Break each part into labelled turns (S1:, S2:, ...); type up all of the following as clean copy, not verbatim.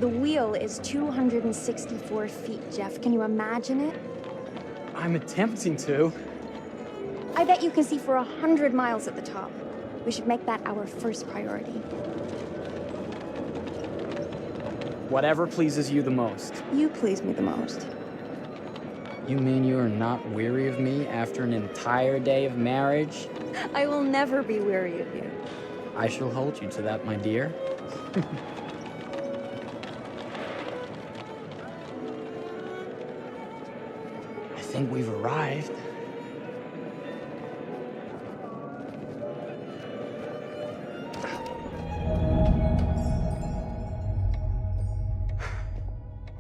S1: The wheel is 264 feet, Jeff. Can you imagine it?
S2: I'm attempting to.
S1: I bet you can see for 100 miles at the top. We should make that our first priority.
S2: Whatever pleases you the most.
S1: You please me the most.
S2: You mean you are not weary of me after an entire day of marriage?
S1: I will never be weary of you.
S2: I shall hold you to that, my dear. I think we've arrived.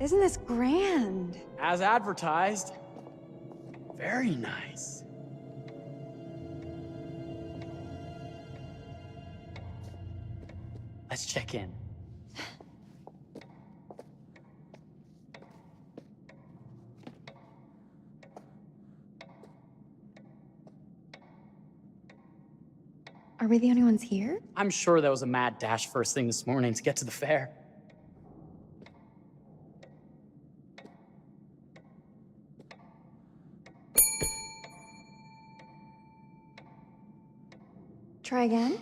S1: Isn't this grand?
S2: As advertised. Very nice. Let's check in.
S1: Are we the only ones here?
S2: I'm sure there was a mad dash first thing this morning to get to the fair.
S1: Try again?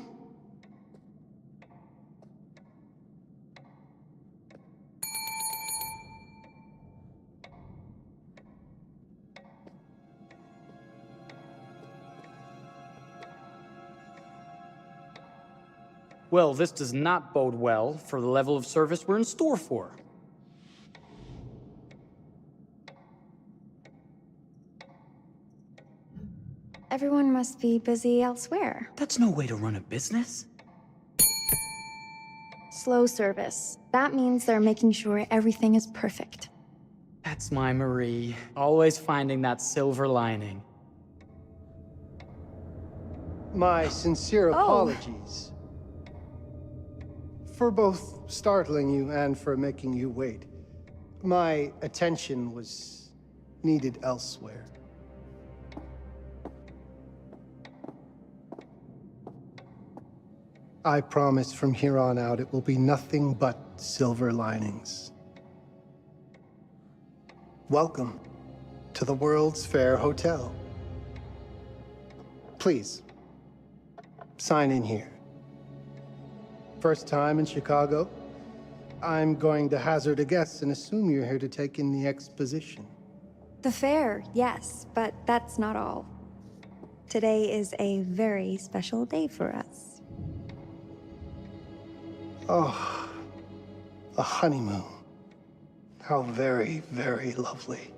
S2: Well, this does not bode well for the level of service we're in store for.
S1: Everyone must be busy elsewhere.
S2: That's no way to run a business.
S1: Slow service. That means they're making sure everything is perfect.
S2: That's my Marie, always finding that silver lining.
S3: My sincere apologies. For both startling you and for making you wait. My attention was needed elsewhere. I promise from here on out it will be nothing but silver linings. Welcome to the World's Fair Hotel. Please, sign in here. First time in Chicago? I'm going to hazard a guess and assume you're here to take in the exposition.
S1: The fair, yes, but that's not all. Today is a very special day for us.
S3: Oh, a honeymoon. How very, very lovely.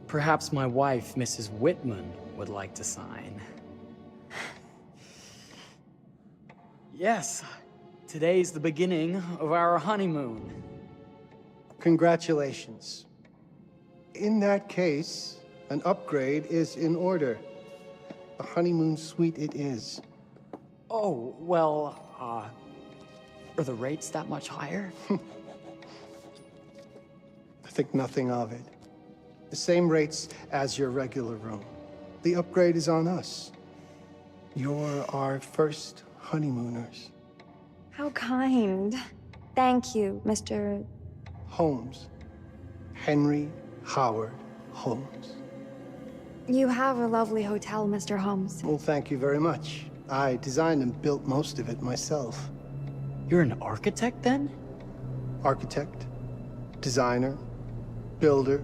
S2: Perhaps my wife, Mrs. Whitman, would like to sign. Yes, today's the beginning of our honeymoon.
S3: Congratulations. In that case, an upgrade is in order. A honeymoon suite it is.
S2: Oh, well, are the rates that much higher?
S3: I think nothing of it. The same rates as your regular room. The upgrade is on us. You're our first honeymooners.
S1: How kind. Thank you, Mr.
S3: Holmes. Henry Howard Holmes.
S1: You have a lovely hotel, Mr. Holmes.
S3: Well, thank you very much. I designed and built most of it myself.
S2: You're an architect, then?
S3: Architect, designer, builder,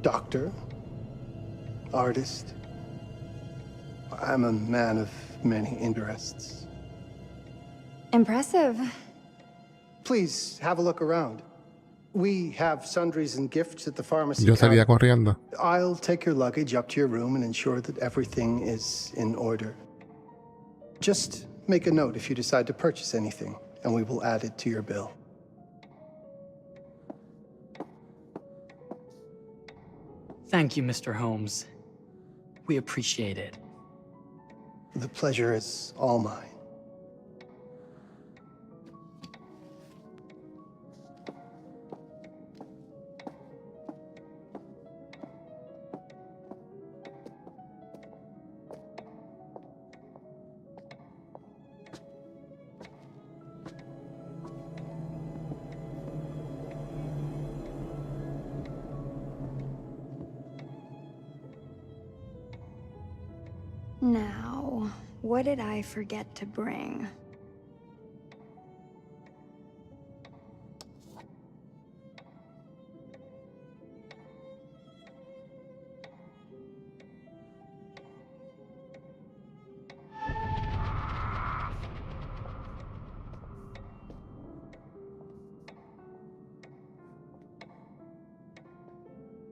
S3: doctor, artist. I'm a man of many interests.
S1: Impressive.
S3: Please, have a look around. We have sundries and gifts at the pharmacy
S4: Yo salía
S3: counter.
S4: corriendo.
S3: I'll take your luggage up to your room and ensure that everything is in order. Just make a note if you decide to purchase anything, and we will add it to your bill.
S2: Thank you, Mr. Holmes. We appreciate it.
S3: The pleasure is all mine.
S1: Now, what did I forget to bring?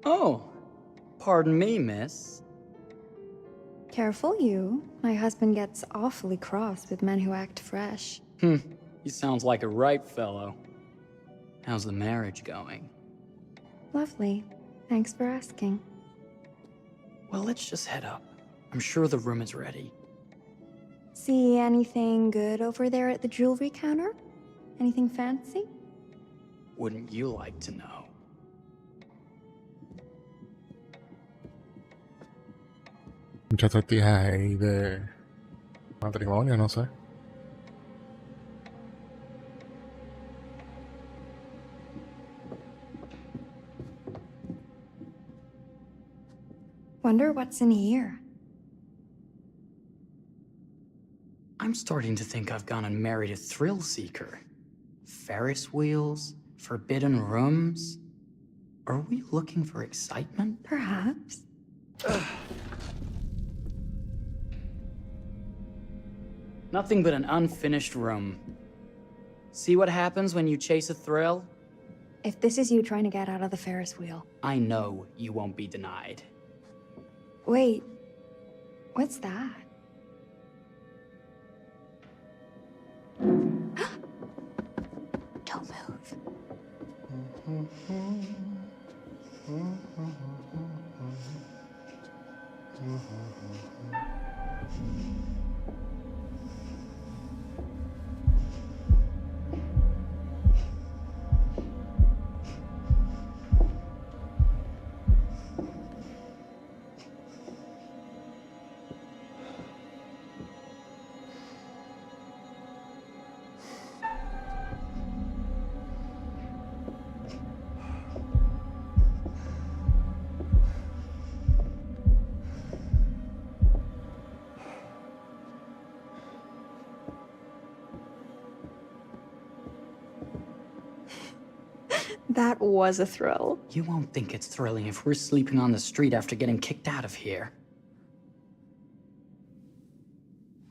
S2: Oh, pardon me, miss.
S1: Careful you. My husband gets awfully cross with men who act fresh.
S2: He sounds like a ripe fellow. How's the marriage going?
S1: Lovely. Thanks for asking.
S2: Well, let's just head up. I'm sure the room is ready.
S1: See anything good over there at the jewelry counter? Anything fancy?
S2: Wouldn't you like to know?
S4: Muchas tijas ahí de matrimonio, no sé.
S1: Wonder what's in here.
S2: I'm starting to think I've gone and married a thrill seeker. Ferris wheels, forbidden rooms. Are we looking for excitement?
S1: Perhaps.
S2: Nothing but an unfinished room. See what happens when you chase a thrill?
S1: If this is you trying to get out of the Ferris wheel.
S2: I know you won't be denied.
S1: Wait, what's that? Don't move. That was a thrill.
S2: You won't think it's thrilling if we're sleeping on the street after getting kicked out of here.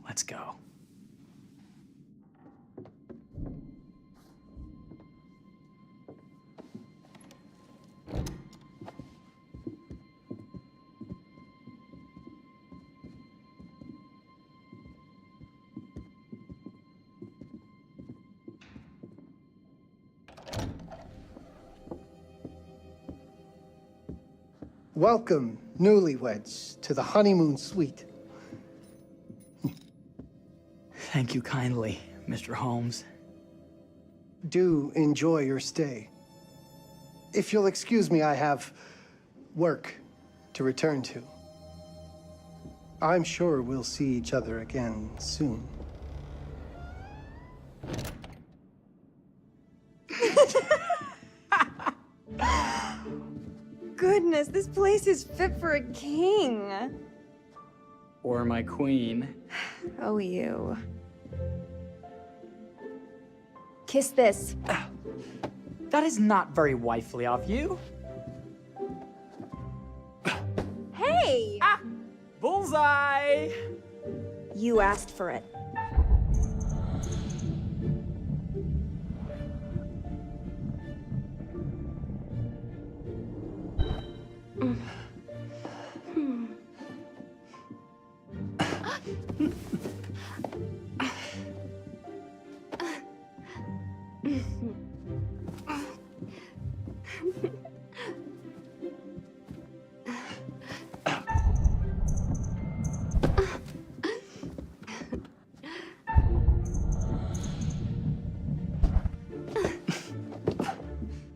S2: Let's go.
S3: Welcome, newlyweds, to the honeymoon suite.
S2: Thank you kindly, Mr. Holmes.
S3: Do enjoy your stay. If you'll excuse me, I have work to return to. I'm sure we'll see each other again soon.
S1: Goodness, this place is fit for a king.
S2: Or my queen.
S1: Oh, you. Kiss this.
S2: That is not very wifely of you.
S1: Hey!
S2: Ah! Bullseye!
S1: You asked for it.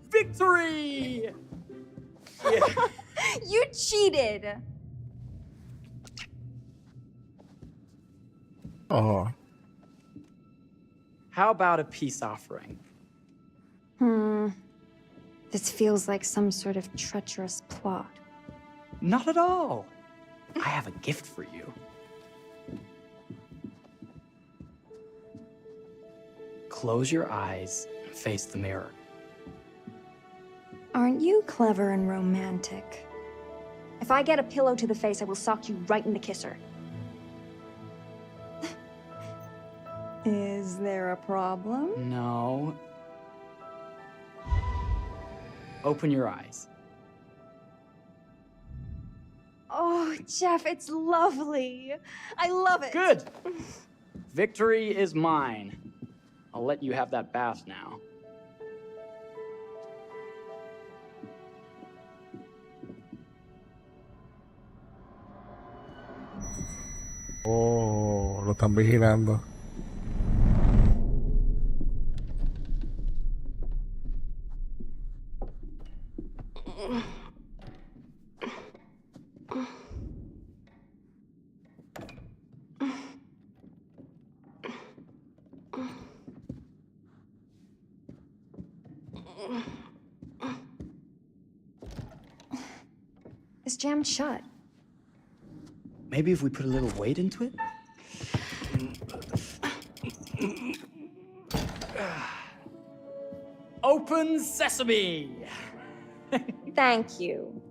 S2: Victory! Yeah.
S1: You cheated!
S4: Oh,
S2: How about a peace offering?
S1: This feels like some sort of treacherous plot.
S2: Not at all. I have a gift for you. close your eyes and face the mirror.
S1: Aren't you clever and romantic?
S5: If I get a pillow to the face, I will sock you right in the kisser.
S1: Is there a problem?
S2: No. Open your eyes.
S5: Oh, Jeff, it's lovely. I love it.
S2: Good! Victory is mine. I'll let you have that bath now.
S4: Oh, lo están vigilando.
S5: It's jammed shut.
S2: Maybe if we put a little weight into it? Open sesame!
S1: Thank you.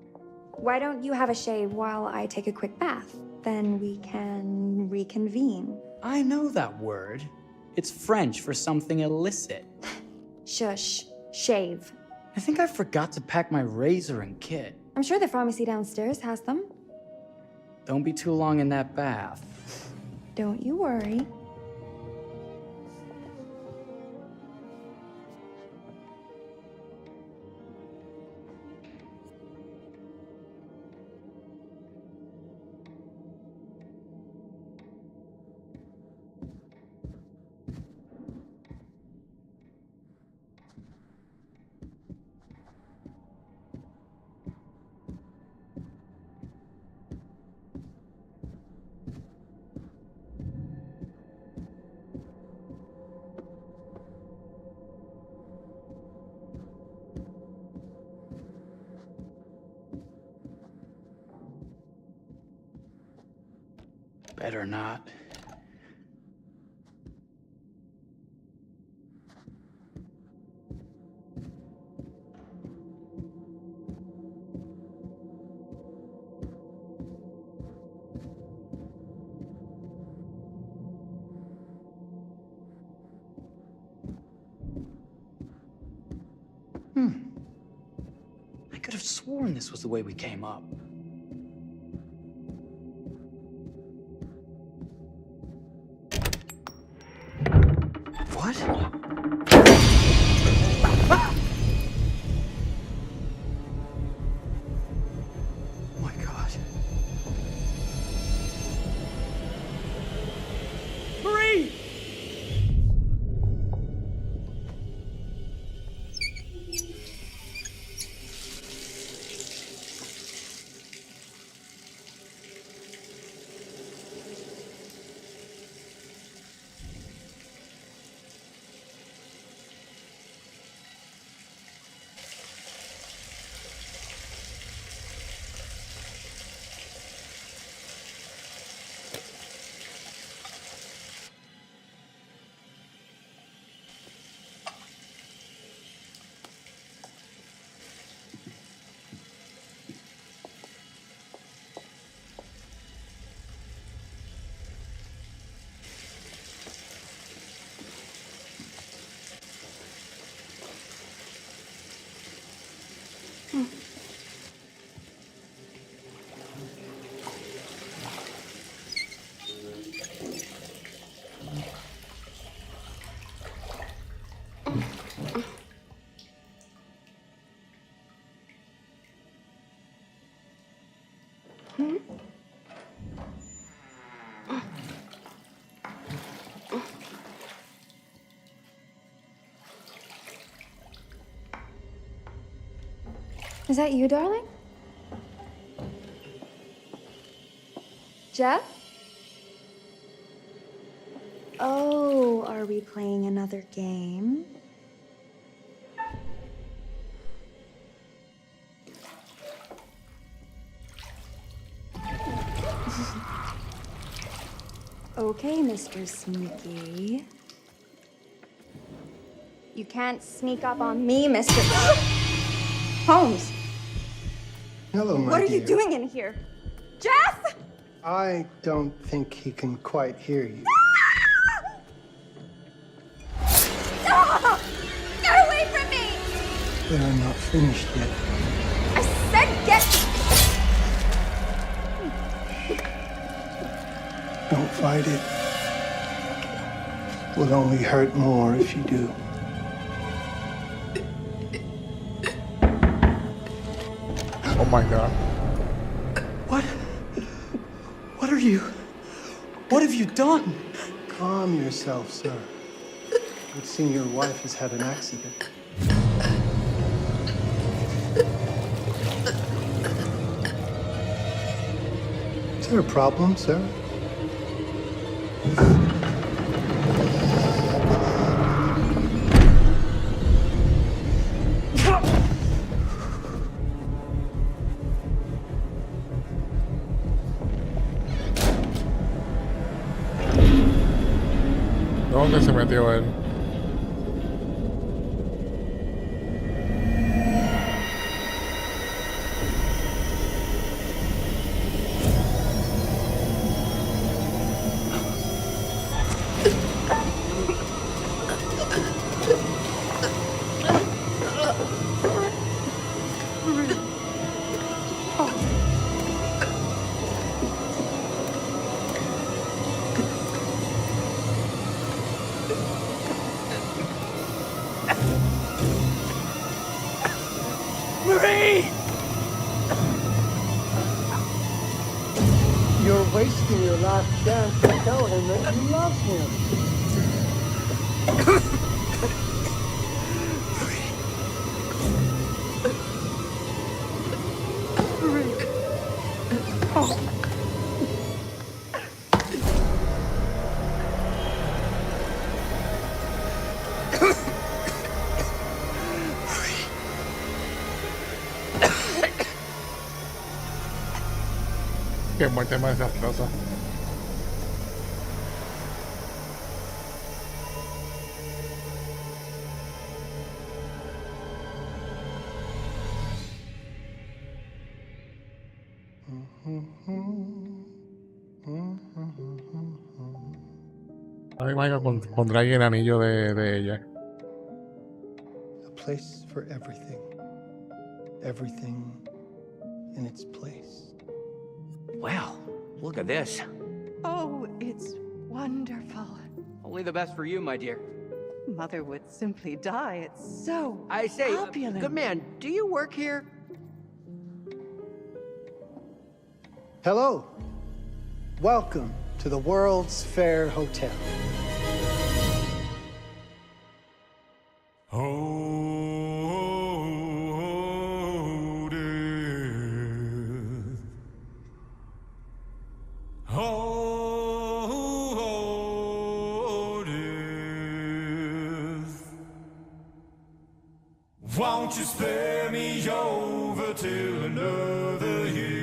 S1: Why don't you have a shave while I take a quick bath? Then we can reconvene.
S2: I know that word. It's French for something illicit.
S1: Shush. Shave.
S2: I think I forgot to pack my razor and kit.
S1: I'm sure the pharmacy downstairs has them.
S2: Don't be too long in that bath.
S1: Don't you worry.
S2: Better not. I could have sworn this was the way we came up. What? Ah! Oh my God. Marie!
S1: Is that you, darling? Jeff? Oh, are we playing another game? Okay, Mr. Sneaky. You can't sneak up on me, Mr. Holmes.
S3: Hello, my
S1: What are you
S3: dear.
S1: doing in here? Jeff!
S3: I don't think he can quite hear you.
S1: Ah! Get away from me!
S3: They're not finished yet.
S1: I said get...
S3: Don't fight it. It will only hurt more if you do.
S4: Oh my god.
S2: What? What are you? What have you done?
S3: Calm yourself, sir. It seems your wife has had an accident. Is there a problem, sir?
S4: ¿Dónde se metió él?
S3: You're wasting your last chance to tell him that you love him.
S4: Qué muerte más desastrosa. A mí me pondrá ahí el anillo de ella.
S3: A place for everything. Everything in its place.
S6: Wow, look at this.
S7: Oh, it's wonderful.
S6: Only the best for you, my dear.
S7: Mother would simply die. It's so
S6: I say,
S7: opulent.
S6: good man, do you work here?
S3: Hello. Welcome to the World's Fair Hotel.
S8: Won't you spare me over till another year?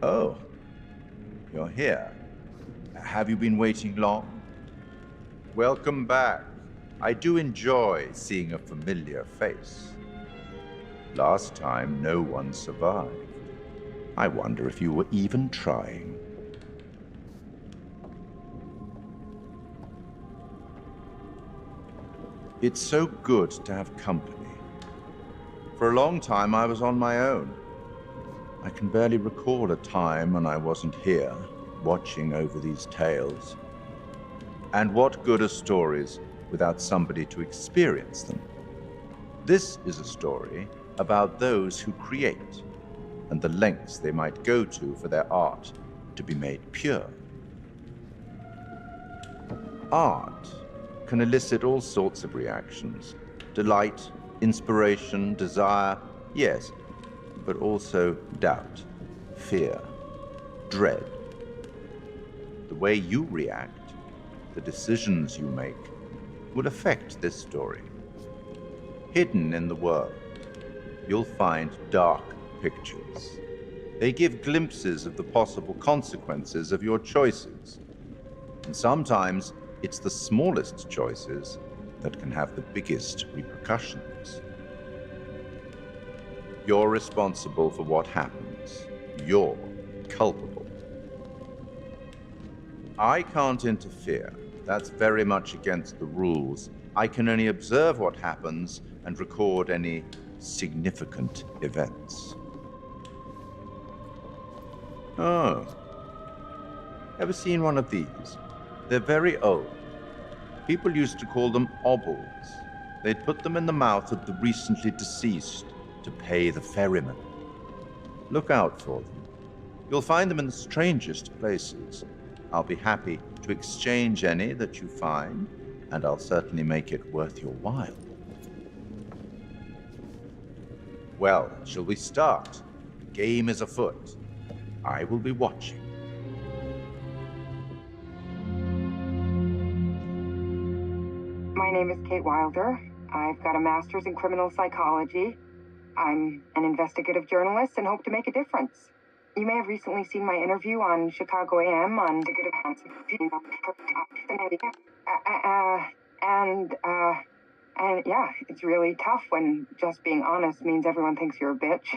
S9: Oh, you're here. Have you been waiting long? Welcome back. I do enjoy seeing a familiar face. Last time, no one survived. I wonder if you were even trying. It's so good to have company. For a long time, I was on my own. I can barely recall a time when I wasn't here, watching over these tales. And what good are stories without somebody to experience them? This is a story about those who create, and the lengths they might go to for their art to be made pure. Art can elicit all sorts of reactions. Delight, inspiration, desire, yes, but also doubt, fear, dread. The way you react, the decisions you make, will affect this story. Hidden in the world, you'll find dark pictures. They give glimpses of the possible consequences of your choices. And sometimes it's the smallest choices that can have the biggest repercussions. You're responsible for what happens. You're culpable. I can't interfere. That's very much against the rules. I can only observe what happens and record any significant events. Oh. Ever seen one of these? They're very old. People used to call them obbles. They'd put them in the mouth of the recently deceased to pay the ferryman. Look out for them. You'll find them in the strangest places. I'll be happy to exchange any that you find, and I'll certainly make it worth your while. Well, shall we start? The game is afoot. I will be watching.
S10: My name is Kate Wilder. I've got a master's in criminal psychology. I'm an investigative journalist and hope to make a difference. You may have recently seen my interview on Chicago AM on and yeah, it's really tough when just being honest means everyone thinks you're a bitch.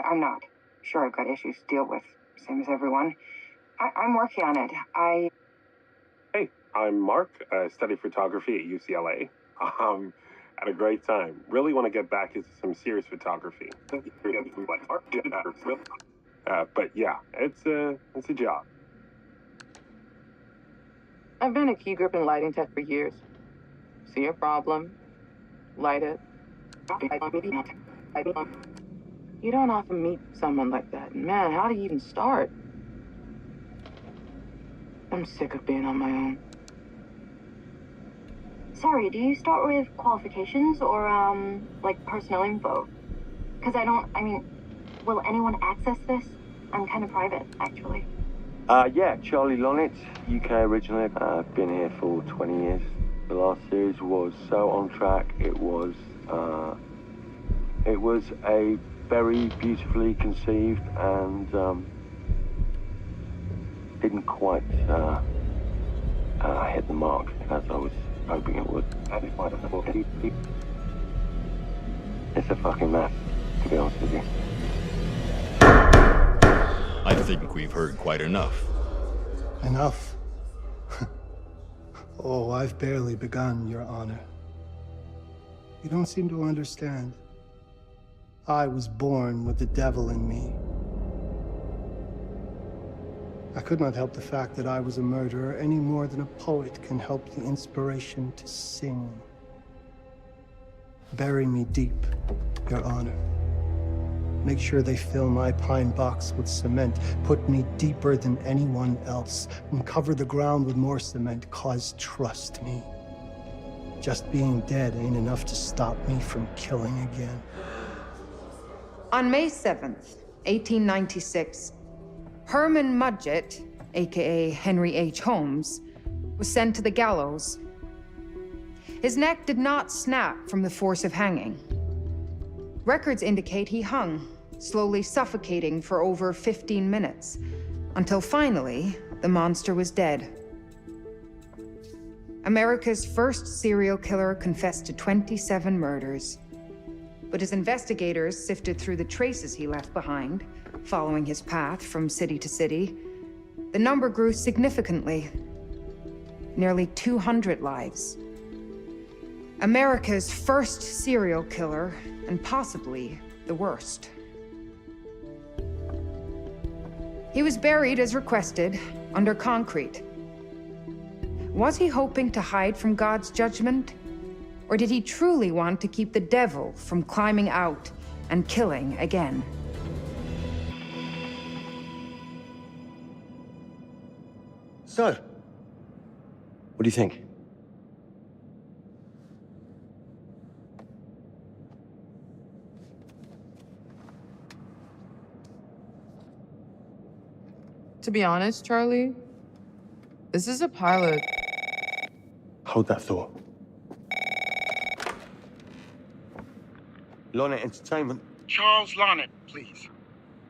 S10: I'm not. Sure, I've got issues to deal with, same as everyone. I'm working on it.
S11: Hey, I'm Mark. I study photography at UCLA. Had a great time. Really want to get back into some serious photography. But yeah, it's a job.
S10: I've been a key grip and lighting tech for years. See a problem, light it. You don't often meet someone like that. Man, how do you even start? I'm sick of being on my own.
S12: Sorry, do you start with qualifications or, like personnel info? Because will anyone access this? I'm kind of private, actually.
S13: Yeah, Charlie Lonitz, UK originally. I've been here for 20 years. The last series was so on track. It was a very beautifully conceived and didn't quite hit the mark as I was hoping it would. It's a fucking mess, to be honest with you.
S14: I think we've heard quite enough.
S3: Enough? Oh, I've barely begun, Your Honor. You don't seem to understand. I was born with the devil in me. I could not help the fact that I was a murderer any more than a poet can help the inspiration to sing. Bury me deep, Your Honor. Make sure they fill my pine box with cement. Put me deeper than anyone else. And cover the ground with more cement, 'cause trust me, just being dead ain't enough to stop me from killing again.
S15: On May 7th, 1896, Herman Mudgett, aka Henry H. Holmes, was sent to the gallows. His neck did not snap from the force of hanging. Records indicate he hung slowly suffocating for over 15 minutes, until finally, the monster was dead. America's first serial killer confessed to 27 murders. But as investigators sifted through the traces he left behind, following his path from city to city, the number grew significantly. Nearly 200 lives. America's first serial killer, and possibly the worst. He was buried as requested, under concrete. Was he hoping to hide from God's judgment? Or did he truly want to keep the devil from climbing out and killing again?
S13: So, what do you think?
S16: To be honest, Charlie, this is a pilot.
S13: Hold that thought. Lonnet Entertainment.
S17: Charles Lonnet, please.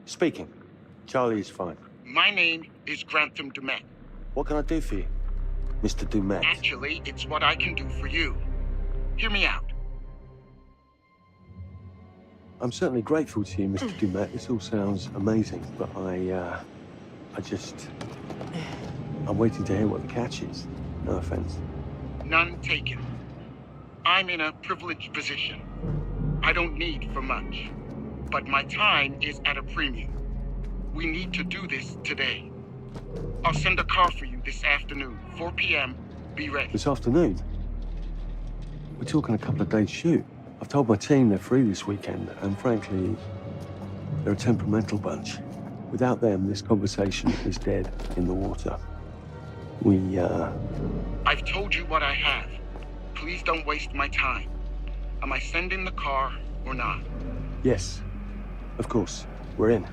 S13: Speaking. Charlie is fine.
S17: My name is Grantham Dumet.
S13: What can I do for you, Mr. Dumet?
S17: Actually, it's what I can do for you. Hear me out.
S13: I'm certainly grateful to you, Mr. Dumet. This all sounds amazing, but I'm waiting to hear what the catch is. No offense.
S17: None taken. I'm in a privileged position. I don't need for much, but my time is at a premium. We need to do this today. I'll send a car for you this afternoon, 4 p.m. Be ready.
S13: This afternoon? We're talking a couple of days shoot. I've told my team they're free this weekend, and frankly, they're a temperamental bunch. Without them, this conversation is dead in the water.
S17: I've told you what I have. Please don't waste my time. Am I sending the car or not?
S13: Yes, of course. We're in.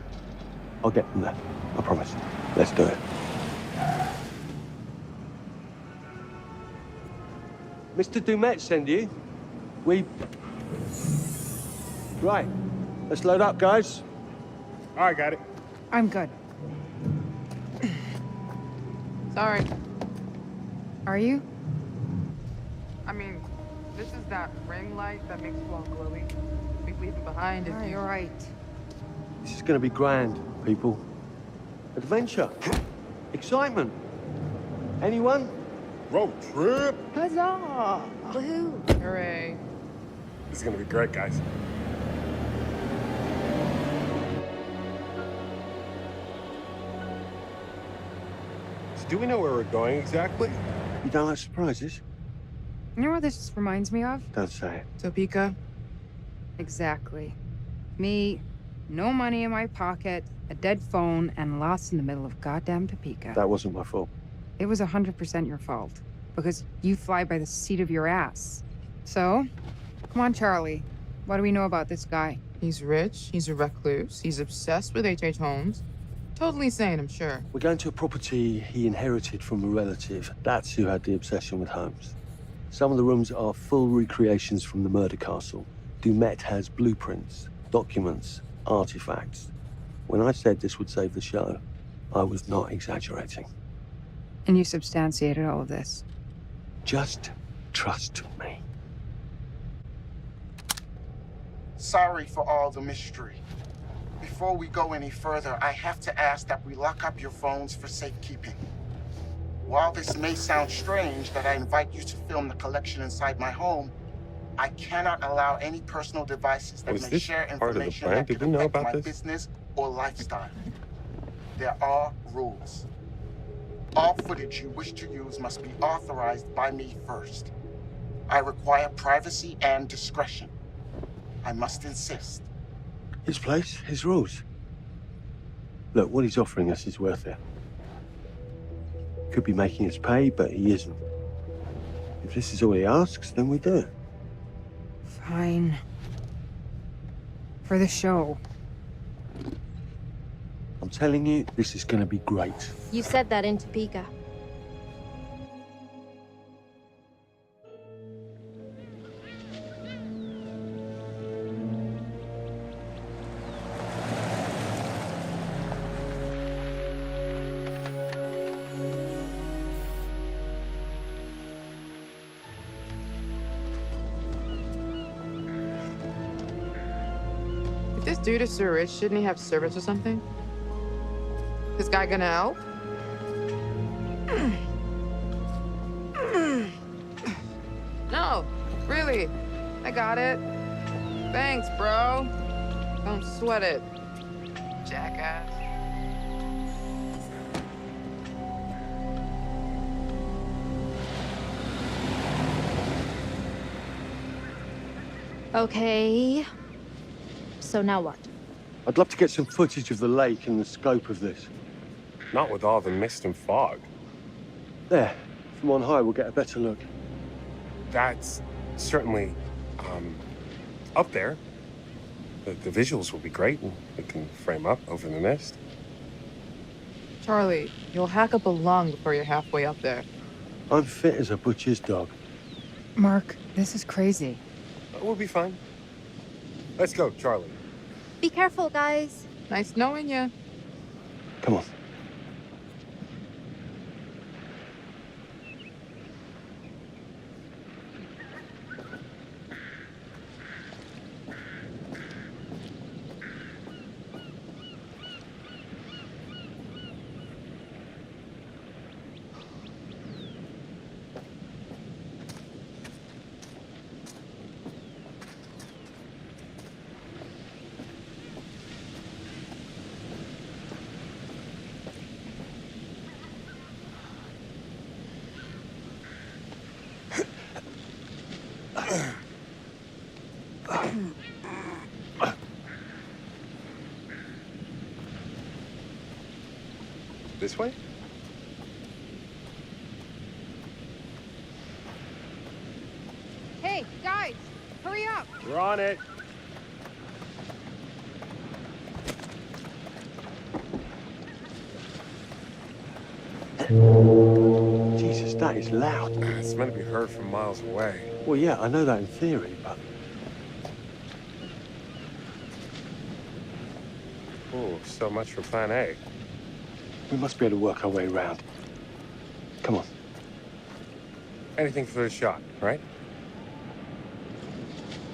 S13: I'll get them there. I promise. Let's do it. Mr. Dumet send you. Right. Let's load up, guys.
S11: All right, got it.
S15: I'm good.
S16: Sorry.
S15: Are you?
S16: I mean, this is that ring light that makes you all glowy. Be leaving behind if you...
S15: You're right.
S13: This is gonna be grand, people. Adventure. Excitement. Anyone?
S11: Road trip.
S15: Huzzah! Woohoo!
S16: Hooray.
S11: This is gonna be great, guys. So do we know where we're going exactly?
S13: You don't like surprises?
S15: You know what this reminds me of?
S13: Don't say it.
S16: Topeka?
S15: Exactly. Me, no money in my pocket, a dead phone, and lost in the middle of goddamn Topeka.
S13: That wasn't my fault.
S15: It was 100% your fault. Because you fly by the seat of your ass. So, come on, Charlie. What do we know about this guy?
S16: He's rich, he's a recluse, he's obsessed with H.H. Holmes. Totally sane, I'm sure.
S13: We're going to a property he inherited from a relative. That's who had the obsession with Holmes. Some of the rooms are full recreations from the murder castle. Dumet has blueprints, documents, artifacts. When I said this would save the show, I was not exaggerating.
S15: And you substantiated all of this?
S13: Just trust me.
S17: Sorry for all the mystery. Before we go any further, I have to ask that we lock up your phones for safekeeping. While this may sound strange that I invite you to film the collection inside my home, I cannot allow any personal devices that may share information that could affect my business or lifestyle. There are rules. All footage you wish to use must be authorized by me first. I require privacy and discretion. I must insist.
S13: His place, his rules. Look, what he's offering us is worth it. Could be making us pay, but he isn't. If this is all he asks, then we do it.
S15: Fine. For the show.
S13: I'm telling you, this is gonna be great.
S18: You said that in Topeka.
S16: This dude is so rich, shouldn't he have service or something? This guy gonna help? No, really. I got it. Thanks, bro. Don't sweat it, jackass.
S18: Okay. So now what?
S13: I'd love to get some footage of the lake and the scope of this.
S11: Not with all the mist and fog.
S13: There. From on high, we'll get a better look.
S11: That's certainly, up there. The visuals will be great, and it can frame up over the mist.
S16: Charlie, you'll hack up a lung before you're halfway up there.
S13: I'm fit as a butcher's dog.
S15: Mark, this is crazy.
S11: We'll be fine. Let's go, Charlie.
S18: Be careful, guys.
S16: Nice knowing you.
S13: Come on.
S11: This way?
S16: Hey, guys, hurry up.
S11: We're on it.
S13: Jesus, that is loud.
S11: It's meant to be heard from miles away.
S13: Well, yeah, I know that in theory, but...
S11: Oh, so much for plan A.
S13: We must be able to work our way around. Come on.
S11: Anything for the shot, right?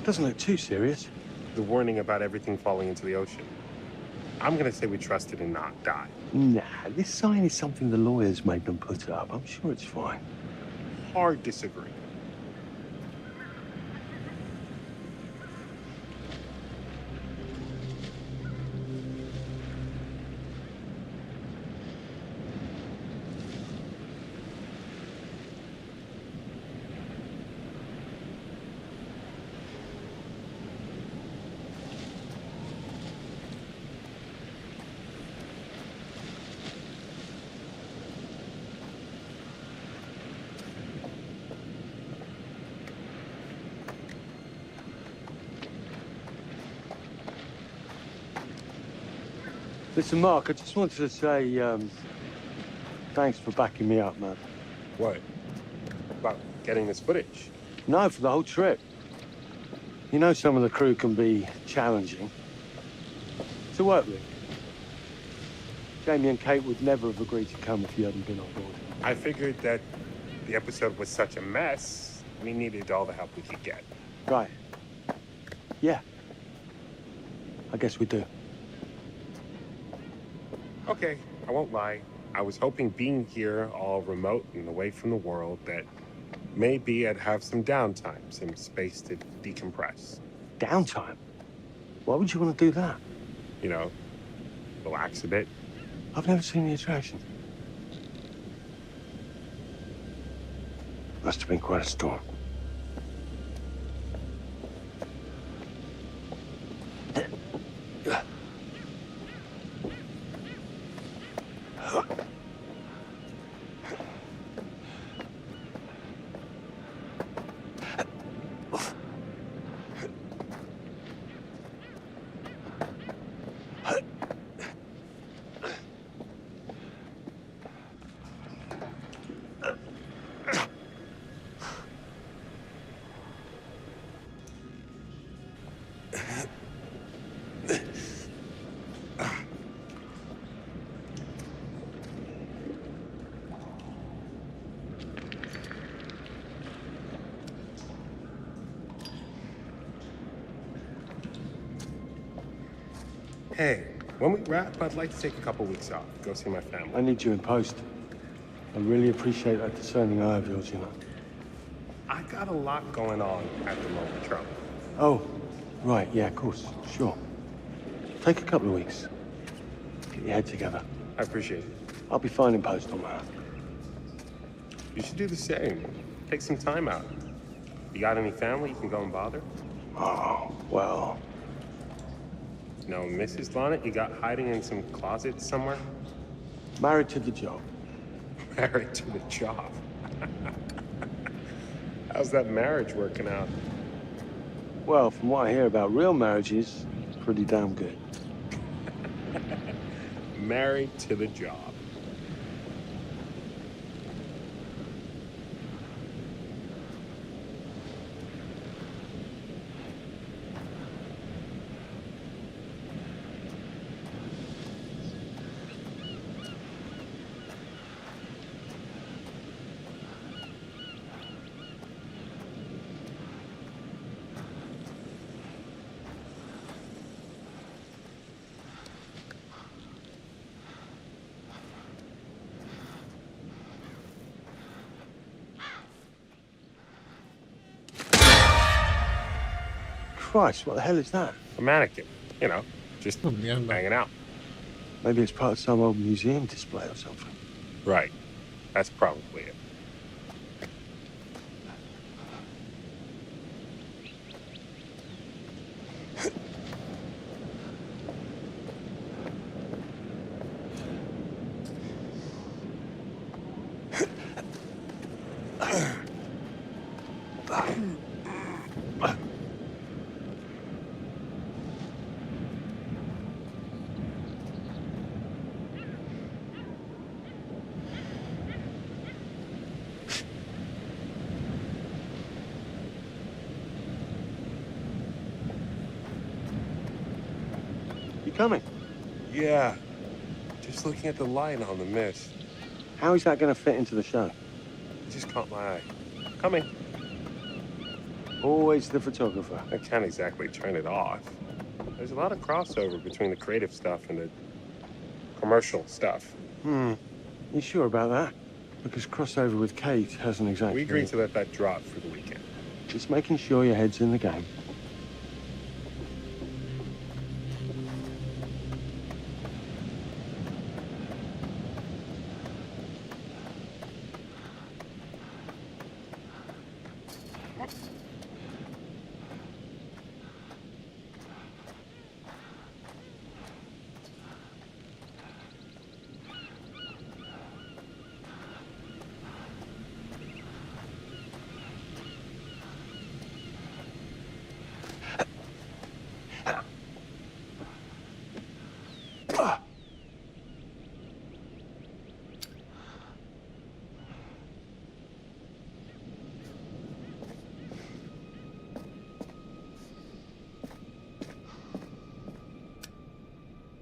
S13: Doesn't look too serious.
S11: The warning about everything falling into the ocean. I'm gonna say we trust it and not die.
S13: Nah, this sign is something the lawyers made them put up. I'm sure it's fine.
S11: Hard disagree.
S13: Listen, Mark, I just wanted to say, thanks for backing me up, man.
S11: What? About getting this footage?
S13: No, for the whole trip. You know some of the crew can be challenging to work with. Jamie and Kate would never have agreed to come if you hadn't been on board.
S11: I figured that the episode was such a mess, we needed all the help we could get.
S13: Right. Yeah. I guess we do.
S11: Okay, I won't lie. I was hoping being here all remote and away from the world that maybe I'd have some downtime, some space to decompress.
S13: Downtime? Why would you want to do that?
S11: You know, relax a bit.
S13: I've never seen the attraction. Must have been quite a storm.
S11: Hey, when we wrap, I'd like to take a couple weeks off. Go see my family.
S13: I need you in post. I really appreciate that discerning eye of yours, you know.
S11: I got a lot going on at the moment, Charlie.
S13: Oh, right, yeah, of course, sure. Take a couple of weeks. Get your head together.
S11: I appreciate it.
S13: I'll be fine in post on that.
S11: You should do the same. Take some time out. You got any family you can go and bother?
S13: Oh, well.
S11: No, Mrs. Bonnet, you got hiding in some closet somewhere?
S13: Married to the job.
S11: Married to the job. How's that marriage working out?
S13: Well, from what I hear about real marriages, pretty damn good.
S11: Married to the job.
S13: Christ, what the hell is that?
S11: A mannequin. You know, just hanging out.
S13: Maybe it's part of some old museum display or something.
S11: Right. That's probably it.
S13: You coming?
S11: Yeah. Just looking at the light on the mist.
S13: How is that going to fit into the show?
S11: It just caught my eye. Coming.
S13: Always the photographer.
S11: I can't exactly turn it off. There's a lot of crossover between the creative stuff and the commercial stuff.
S13: You sure about that? Because crossover with Kate hasn't exactly...
S11: We agreed to let that drop for the weekend.
S13: Just making sure your head's in the game.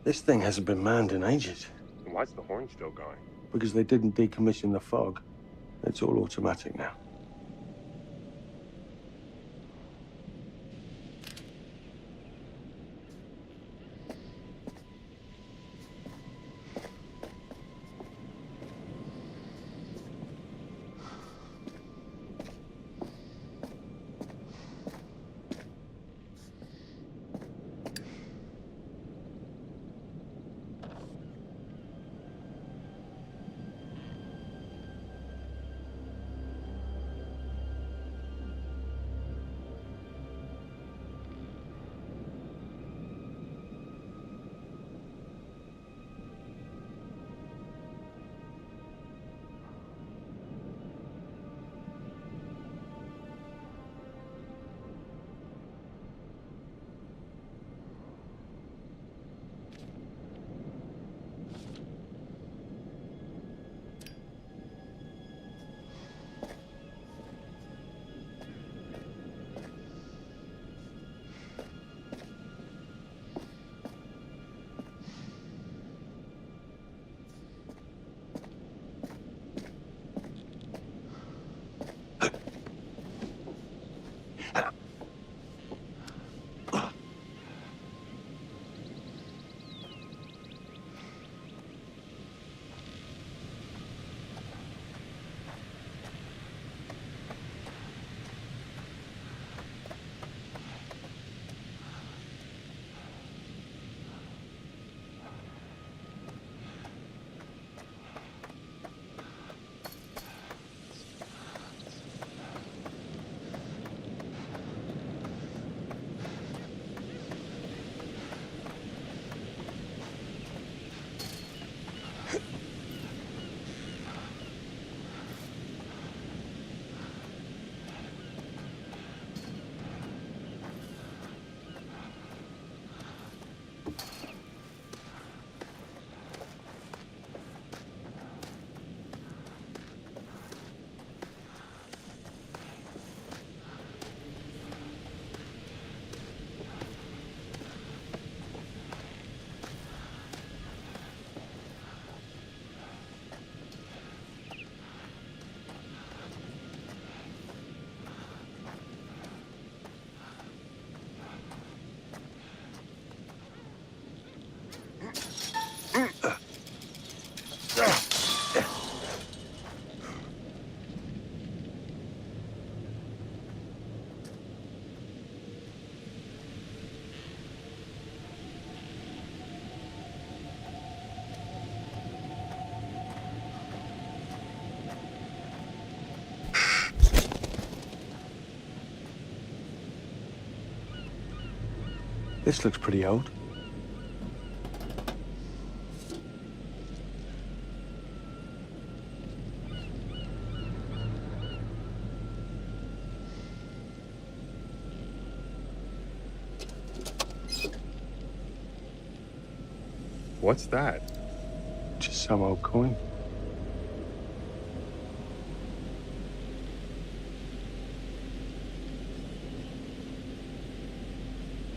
S13: This thing hasn't been manned in ages.
S11: Why's the horn still going?
S13: Because they didn't decommission the fog. It's all automatic now. This looks pretty old.
S11: What's that?
S13: Just some old coin.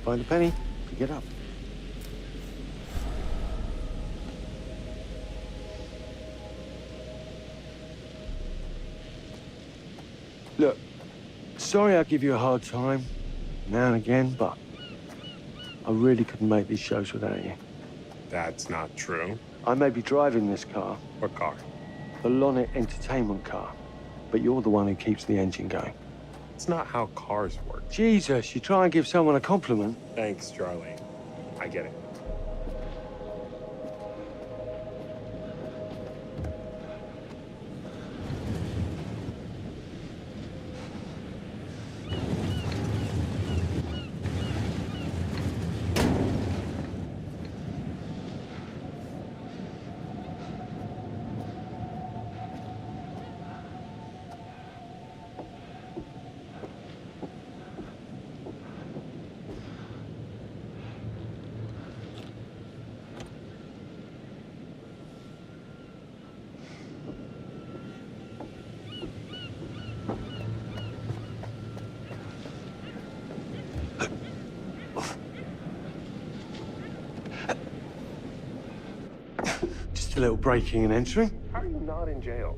S13: Find a penny, pick it up. Look, sorry I give you a hard time now and again, but I really couldn't make these shows without you.
S11: That's not true.
S13: I may be driving this car.
S11: What car?
S13: The Lonnet entertainment car. But you're the one who keeps the engine going.
S11: It's not how cars work.
S13: Jesus, you try and give someone a compliment.
S11: Thanks, Charlie. I get it.
S13: Just a little breaking and entering.
S11: How are you not in jail?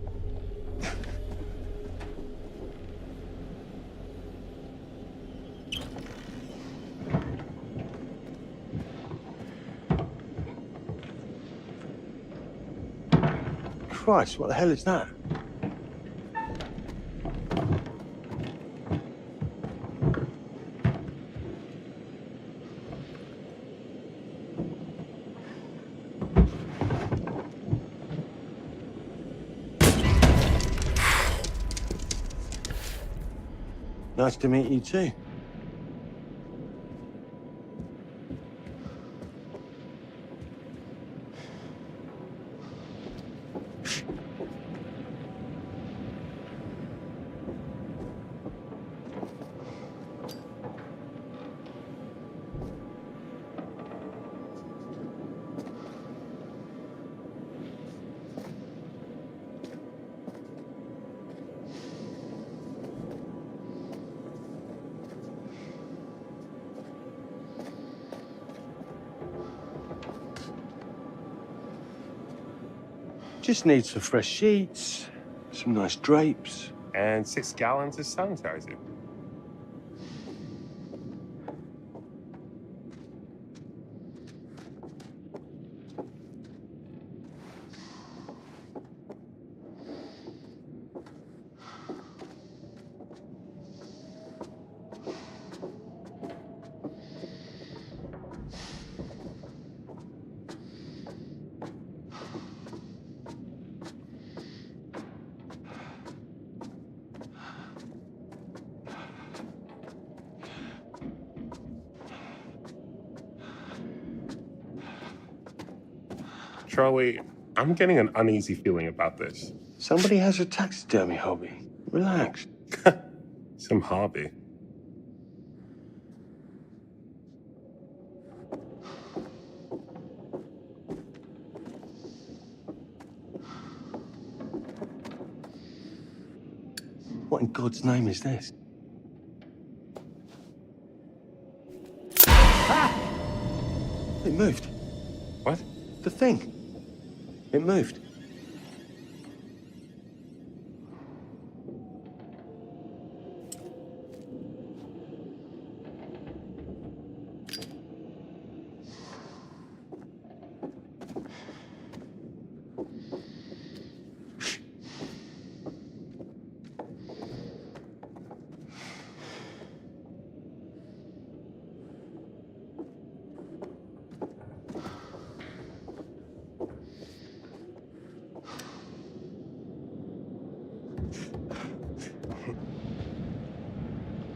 S13: Christ, what the hell is that? Nice to meet you too. Just need some fresh sheets, some nice drapes.
S11: And 6 gallons of sanitizer. Charlie, I'm getting an uneasy feeling about this.
S13: Somebody has a taxidermy hobby. Relax.
S11: Some hobby.
S13: What in God's name is this?
S11: Ah!
S13: It moved.
S11: What?
S13: The thing. It moved.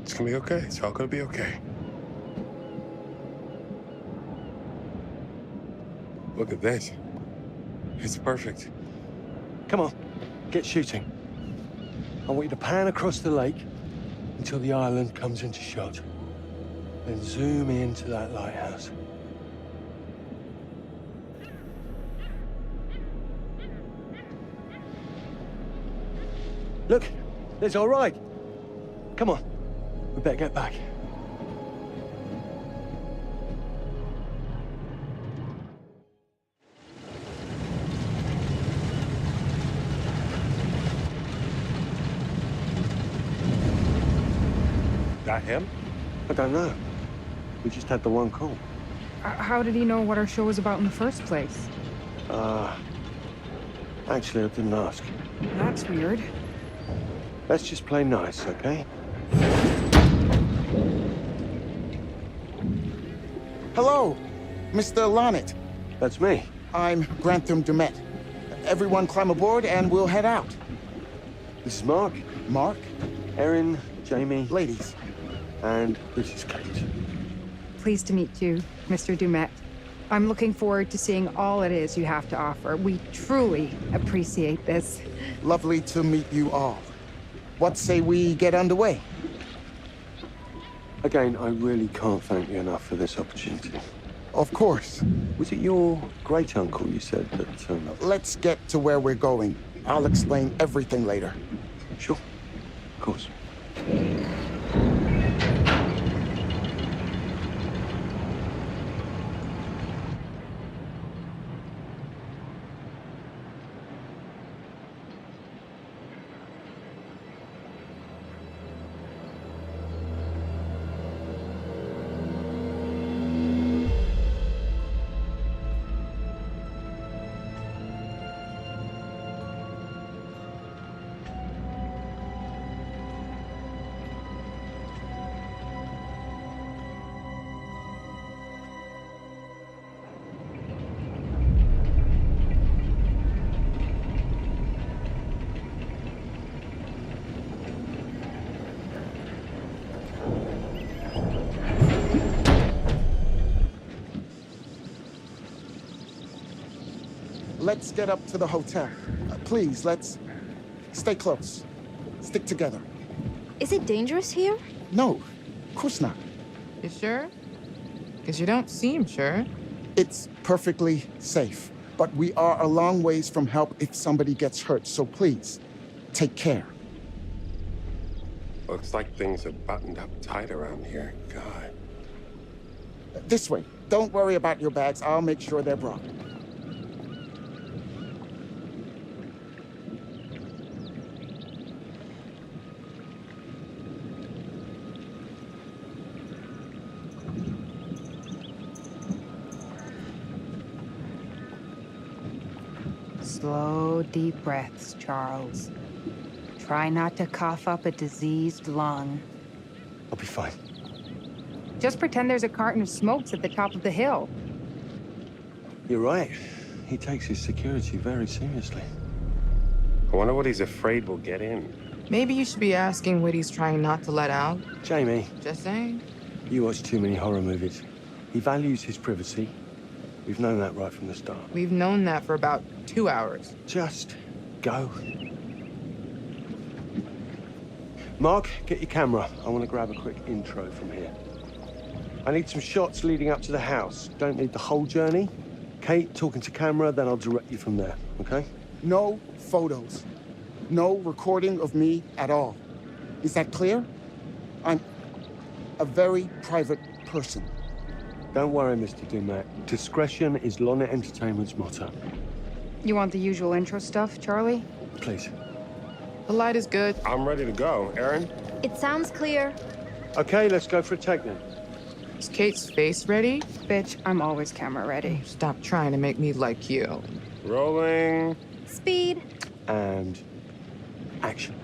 S11: It's gonna be okay. It's all gonna be okay. Look at this. It's perfect.
S13: Come on, get shooting. I want you to pan across the lake until the island comes into shot. Then zoom into that lighthouse. Look, there's our ride. Come on, we better get back.
S11: That him?
S13: I don't know. We just had the one call.
S15: How did he know what our show was about in the first place?
S13: Actually, I didn't ask.
S15: That's weird.
S13: Let's just play nice, okay?
S17: Hello, Mr. Lonnet.
S13: That's me.
S17: I'm Grantham Dumet. Everyone climb aboard and we'll head out.
S13: This is Mark.
S17: Mark?
S13: Erin, Jamie.
S17: Ladies.
S13: And this is Kate.
S15: Pleased to meet you, Mr. Dumet. I'm looking forward to seeing all it is you have to offer. We truly appreciate this.
S17: Lovely to meet you all. What say we get underway?
S13: Again, I really can't thank you enough for this opportunity.
S17: Of course.
S13: Was it your great-uncle you said that turned up?
S17: Let's get to where we're going. I'll explain everything later.
S13: Sure. Of course.
S17: Let's get up to the hotel. Please, let's stay close. Stick together.
S18: Is it dangerous here?
S17: No, of course not.
S16: You sure? Because you don't seem sure.
S17: It's perfectly safe, but we are a long ways from help if somebody gets hurt, so please, take care.
S11: Looks like things are buttoned up tight around here. God.
S17: This way. Don't worry about your bags. I'll make sure they're brought.
S15: Slow, deep breaths, Charles. Try not to cough up a diseased lung.
S13: I'll be fine.
S15: Just pretend there's a carton of smokes at the top of the hill.
S13: You're right. He takes his security very seriously.
S11: I wonder what he's afraid will get in.
S16: Maybe you should be asking what he's trying not to let out.
S13: Jamie.
S16: Just saying.
S13: You watch too many horror movies. He values his privacy. We've known that right from the start.
S16: We've known that for about 2 hours.
S13: Just go. Mark, get your camera. I want to grab a quick intro from here. I need some shots leading up to the house. Don't need the whole journey. Kate, talking to camera, then I'll direct you from there, okay?
S17: No photos. No recording of me at all. Is that clear? I'm a very private person.
S13: Don't worry, Mr. Dumet. Discretion is Lonnet Entertainment's motto.
S15: You want the usual intro stuff, Charlie?
S13: Please.
S16: The light is good.
S11: I'm ready to go. Erin?
S18: It sounds clear.
S13: Okay, let's go for a take then.
S16: Is Kate's face ready?
S15: Bitch, I'm always camera ready.
S16: Stop trying to make me like you.
S11: Rolling.
S18: Speed.
S13: And action.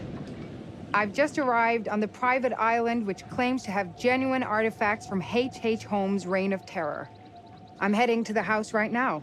S15: I've just arrived on the private island which claims to have genuine artifacts from H.H. Holmes' Reign of Terror. I'm heading to the house right now.